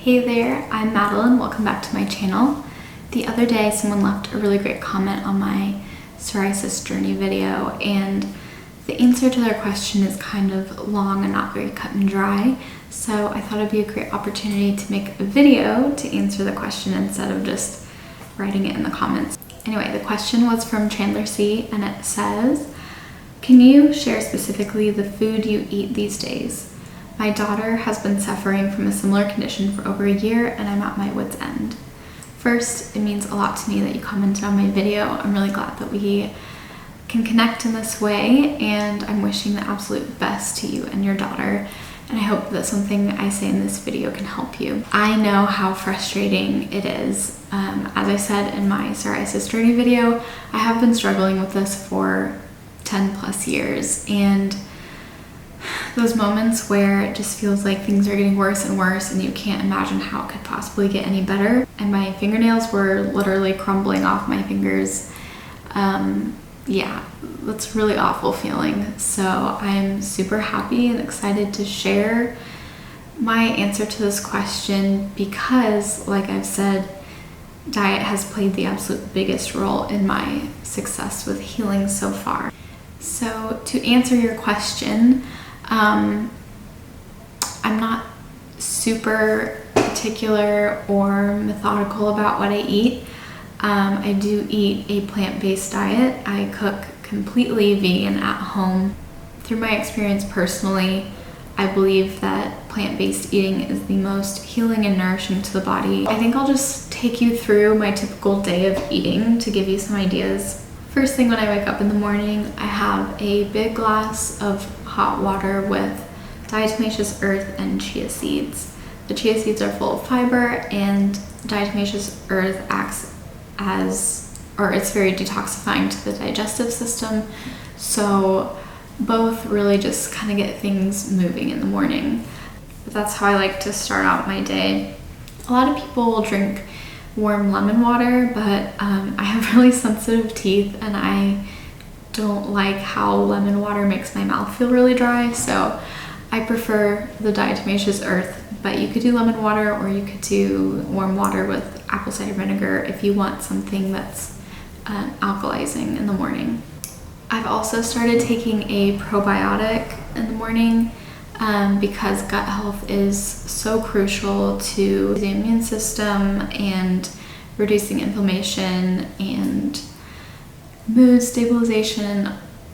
Hey there, I'm Madeline. Welcome back to my channel. The other day someone left a really great comment on my psoriasis journey video, and the answer to their question is kind of long and not very cut and dry, so I thought it'd be a great opportunity to make a video to answer the question instead of just writing it in the comments. Anyway, the question was from Chandler C, and it says, can you share specifically the food you eat these days? My daughter has been suffering from a similar condition for over a year, and I'm at my wit's end. First, it means a lot to me that you commented on my video. I'm really glad that we can connect in this way, and I'm wishing the absolute best to you and your daughter, and I hope that something I say in this video can help you. I know how frustrating it is. As I said in my psoriasis journey video, I have been struggling with this for 10 plus years, and those moments where it just feels like things are getting worse and worse and you can't imagine how it could possibly get any better. And my fingernails were literally crumbling off my fingers. Yeah, that's a really awful feeling. So I'm super happy and excited to share my answer to this question because, like I've said, diet has played the absolute biggest role in my success with healing so far. So to answer your question, I'm not super particular or methodical about what I eat. I do eat a plant-based diet. I cook completely vegan at home. Through my experience personally, I believe that plant-based eating is the most healing and nourishing to the body. I think I'll just take you through my typical day of eating to give you some ideas. First thing when I wake up in the morning, I have a big glass of hot water with diatomaceous earth and chia seeds. The chia seeds are full of fiber, and diatomaceous earth acts as, or it's very detoxifying to the digestive system. So both really just kind of get things moving in the morning. But that's how I like to start out my day. A lot of people will drink warm lemon water, but I have really sensitive teeth and I don't like how lemon water makes my mouth feel really dry, so I prefer the diatomaceous earth. But you could do lemon water, or you could do warm water with apple cider vinegar if you want something that's alkalizing in the morning. I've also started taking a probiotic in the morning because gut health is so crucial to the immune system and reducing inflammation and mood stabilization,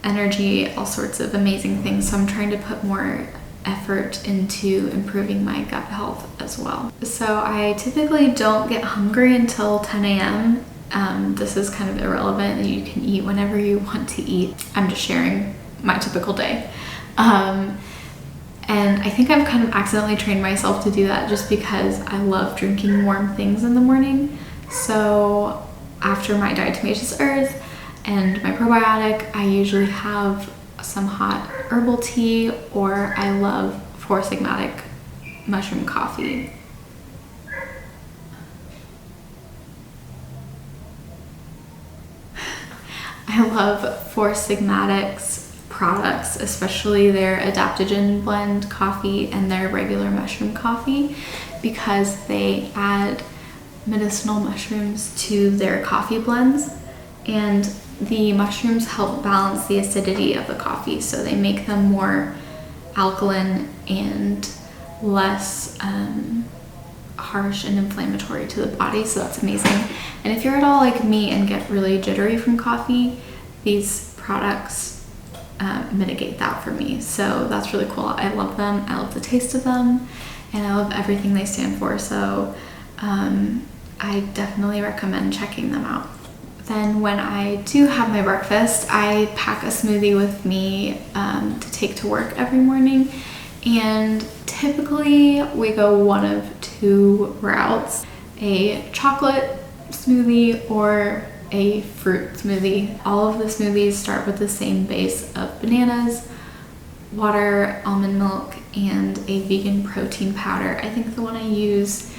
energy, all sorts of amazing things. So I'm trying to put more effort into improving my gut health as well. So I typically don't get hungry until 10 a.m. This is kind of irrelevant. You can eat whenever you want to eat. I'm just sharing my typical day. And I think I've kind of accidentally trained myself to do that just because I love drinking warm things in the morning. So after my diatomaceous earth and my probiotic, I usually have some hot herbal tea, or I love 4-sigmatic mushroom coffee. I love 4-sigmatic's products, especially their adaptogen blend coffee and their regular mushroom coffee, because they add medicinal mushrooms to their coffee blends, and the mushrooms help balance the acidity of the coffee, so they make them more alkaline and less harsh and inflammatory to the body, so that's amazing. And if you're at all like me and get really jittery from coffee, these products mitigate that for me, so that's really cool. I love them, I love the taste of them, and I love everything they stand for, so I definitely recommend checking them out. Then when I do have my breakfast, I pack a smoothie with me to take to work every morning, and typically we go one of two routes: a chocolate smoothie or a fruit smoothie. All of the smoothies start with the same base of bananas, water, almond milk, and a vegan protein powder. I think the one I use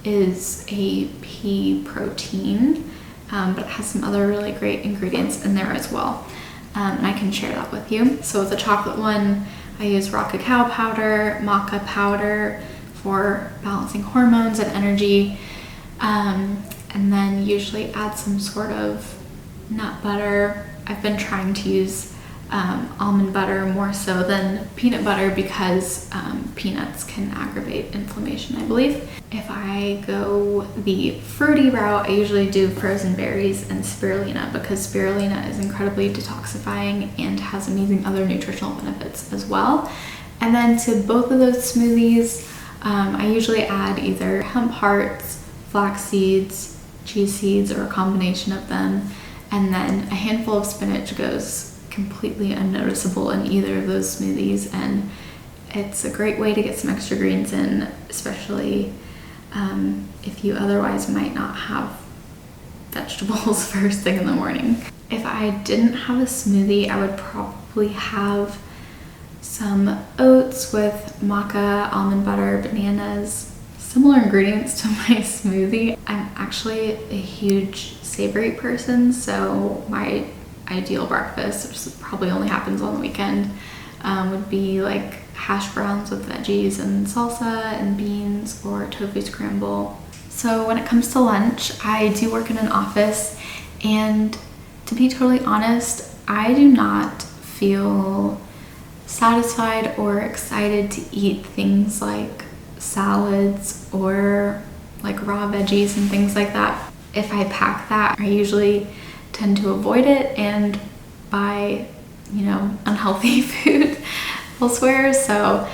is a pea protein, but it has some other really great ingredients in there as well, and I can share that with you. So with the chocolate one, I use raw cacao powder, maca powder, for balancing hormones and energy. And then usually add some sort of nut butter. I've been trying to use almond butter more so than peanut butter because peanuts can aggravate inflammation, I believe. If I go the fruity route, I usually do frozen berries and spirulina because spirulina is incredibly detoxifying and has amazing other nutritional benefits as well. And then to both of those smoothies, I usually add either hemp hearts, flax seeds, chia seeds, or a combination of them. And then a handful of spinach goes completely unnoticeable in either of those smoothies. And it's a great way to get some extra greens in, especially if you otherwise might not have vegetables first thing in the morning. If I didn't have a smoothie, I would probably have some oats with maca, almond butter, bananas, similar ingredients to my smoothie. I'm actually a huge savory person, so my ideal breakfast, which probably only happens on the weekend, would be like hash browns with veggies and salsa and beans or tofu scramble. So when it comes to lunch, I do work in an office, and to be totally honest, I do not feel satisfied or excited to eat things like salads or like raw veggies and things like that. If I pack that, I usually tend to avoid it and buy, unhealthy food elsewhere. So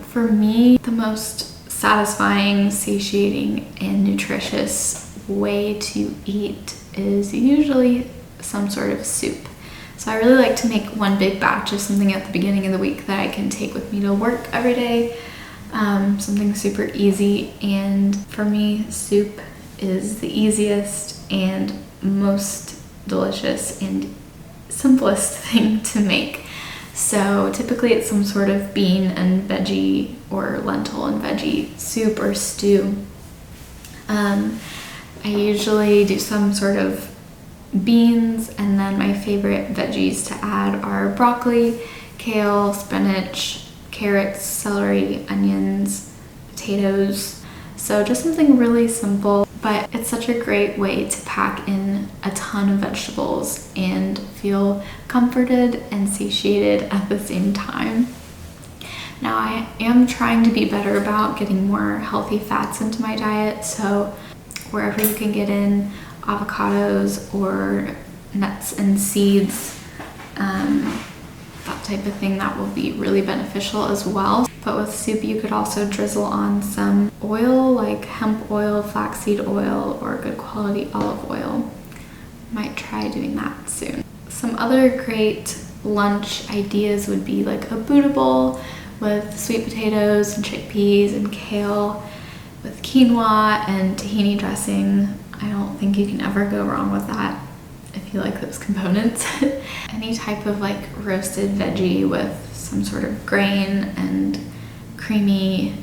for me, the most satisfying, satiating, and nutritious way to eat is usually some sort of soup. So I really like to make one big batch of something at the beginning of the week that I can take with me to work every day. Something super easy, and for me, soup is the easiest and most delicious and simplest thing to make. So typically it's some sort of bean and veggie or lentil and veggie soup or stew. I usually do some sort of beans, and then my favorite veggies to add are broccoli, kale, spinach, carrots, celery, onions, potatoes. So just something really simple, but it's such a great way to pack in a ton of vegetables and feel comforted and satiated at the same time. Now I am trying to be better about getting more healthy fats into my diet, so wherever you can get in avocados or nuts and seeds, that type of thing, that will be really beneficial as well. But with soup, you could also drizzle on some oil like hemp oil, flaxseed oil, or good quality olive oil. Might try doing that soon. Some other great lunch ideas would be like a Buddha bowl with sweet potatoes and chickpeas and kale with quinoa and tahini dressing. I don't think you can ever go wrong with that if you like those components. Any type of like roasted veggie with some sort of grain and creamy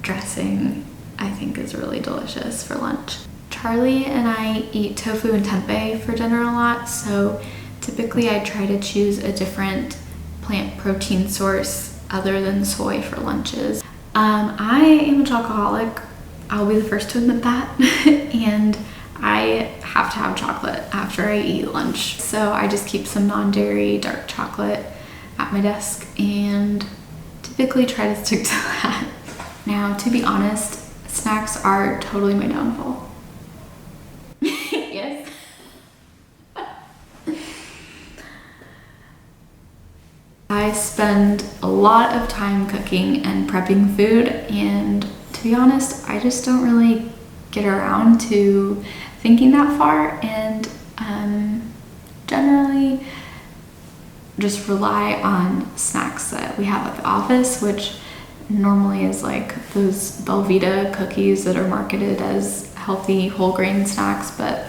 dressing, I think is really delicious for lunch. Charlie and I eat tofu and tempeh for dinner a lot, so typically I try to choose a different plant protein source other than soy for lunches. I am a chocoholic, I'll be the first to admit that, and I have to have chocolate after I eat lunch. So I just keep some non-dairy dark chocolate at my desk and typically try to stick to that. Now, to be honest, snacks are totally my downfall. Yes. I spend a lot of time cooking and prepping food, and to be honest, I just don't really get around to thinking that far, and generally just rely on snacks that we have at the office, which normally is like those Belvita cookies that are marketed as healthy whole grain snacks, but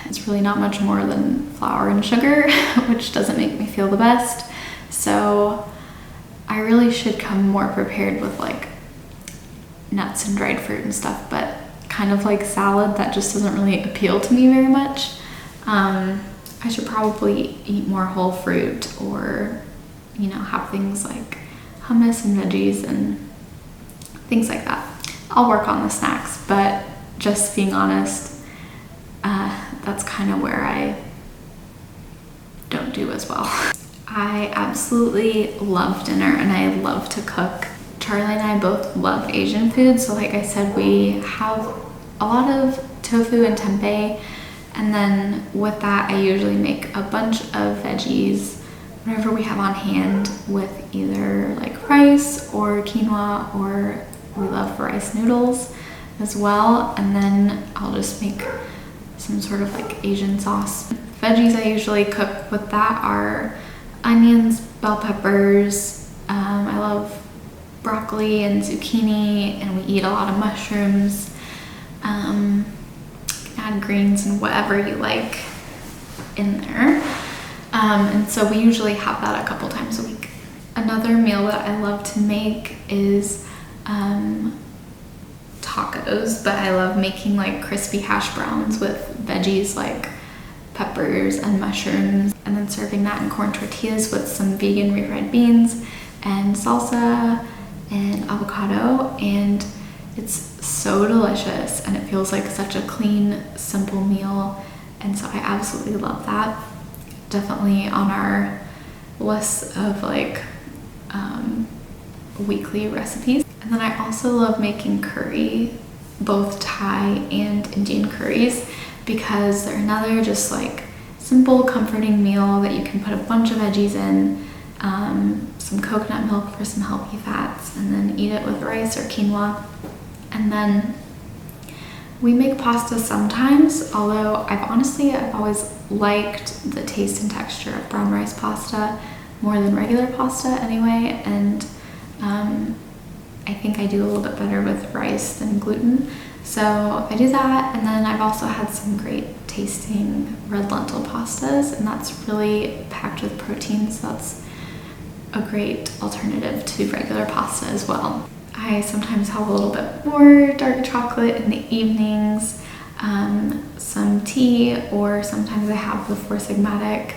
it's really not much more than flour and sugar, which doesn't make me feel the best. So I really should come more prepared with like nuts and dried fruit and stuff, but kind of like salad, that just doesn't really appeal to me very much. I should probably eat more whole fruit, or have things like hummus and veggies and things like that. I'll work on the snacks, but just being honest, that's kind of where I don't do as well. I absolutely love dinner and I love to cook. Charlie and I both love Asian food, so like I said, we have a lot of tofu and tempeh, and then with that I usually make a bunch of veggies, whatever we have on hand, with either like rice or quinoa, or we love rice noodles as well, and then I'll just make some sort of like Asian sauce. Veggies I usually cook with that are onions, bell peppers, I love broccoli and zucchini, and we eat a lot of mushrooms. Add greens and whatever you like in there. And so we usually have that a couple times a week. Another meal that I love to make is tacos, but I love making like crispy hash browns with veggies like peppers and mushrooms, and then serving that in corn tortillas with some vegan refried beans and salsa and avocado, and it's so delicious and it feels like such a clean, simple meal, and so I absolutely love that. Definitely on our list of like weekly recipes. And then I also love making curry, both Thai and Indian curries, because they're another just like simple, comforting meal that you can put a bunch of veggies in, some coconut milk for some healthy fats, and then eat it with rice or quinoa. And then we make pasta sometimes, although I've always liked the taste and texture of brown rice pasta more than regular pasta anyway, and I think I do a little bit better with rice than gluten. So I do that, and then I've also had some great tasting red lentil pastas, and that's really packed with protein, so that's a great alternative to regular pasta as well. I sometimes have a little bit more dark chocolate in the evenings, some tea, or sometimes I have the Four Sigmatic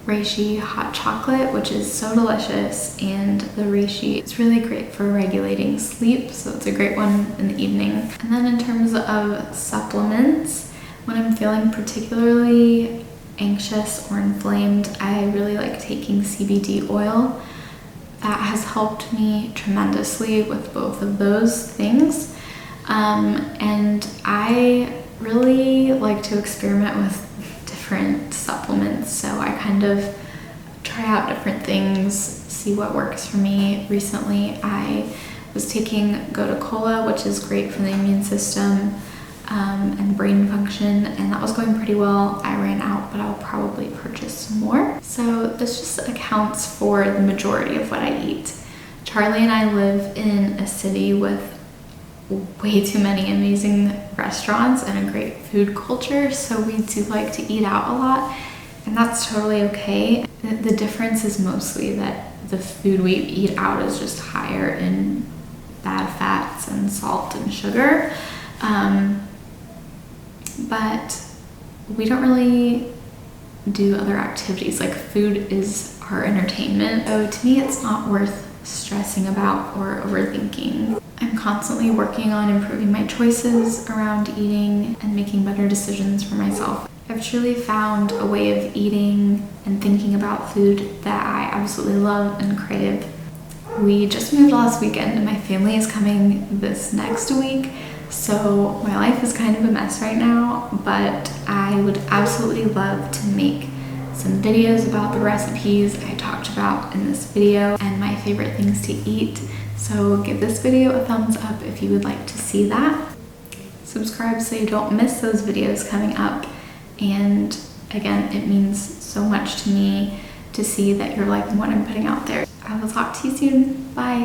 reishi hot chocolate, which is so delicious, and the reishi is really great for regulating sleep, so it's a great one in the evening. And then in terms of supplements, when I'm feeling particularly anxious or inflamed, I really like taking CBD oil. That has helped me tremendously with both of those things, and I really like to experiment with different supplements, so I kind of try out different things, see what works for me. Recently I was taking Gotu Kola, which is great for the immune system and brain function, and that was going pretty well. I ran out, but I'll probably purchase some more. So this just accounts for the majority of what I eat. Charlie and I live in a city with way too many amazing restaurants and a great food culture, so we do like to eat out a lot, and that's totally okay. The difference is mostly that the food we eat out is just higher in bad fats and salt and sugar, but we don't really do other activities. Like, food is our entertainment, so to me it's not worth stressing about or overthinking. I'm constantly working on improving my choices around eating and making better decisions for myself. I've truly found a way of eating and thinking about food that I absolutely love and crave. We just moved last weekend and my family is coming this next week, so my life is kind of a mess right now, but I would absolutely love to make some videos about the recipes I talked about in this video and my favorite things to eat. So give this video a thumbs up if you would like to see that. Subscribe so you don't miss those videos coming up. And again, it means so much to me to see that you're liking what I'm putting out there. I will talk to you soon. Bye.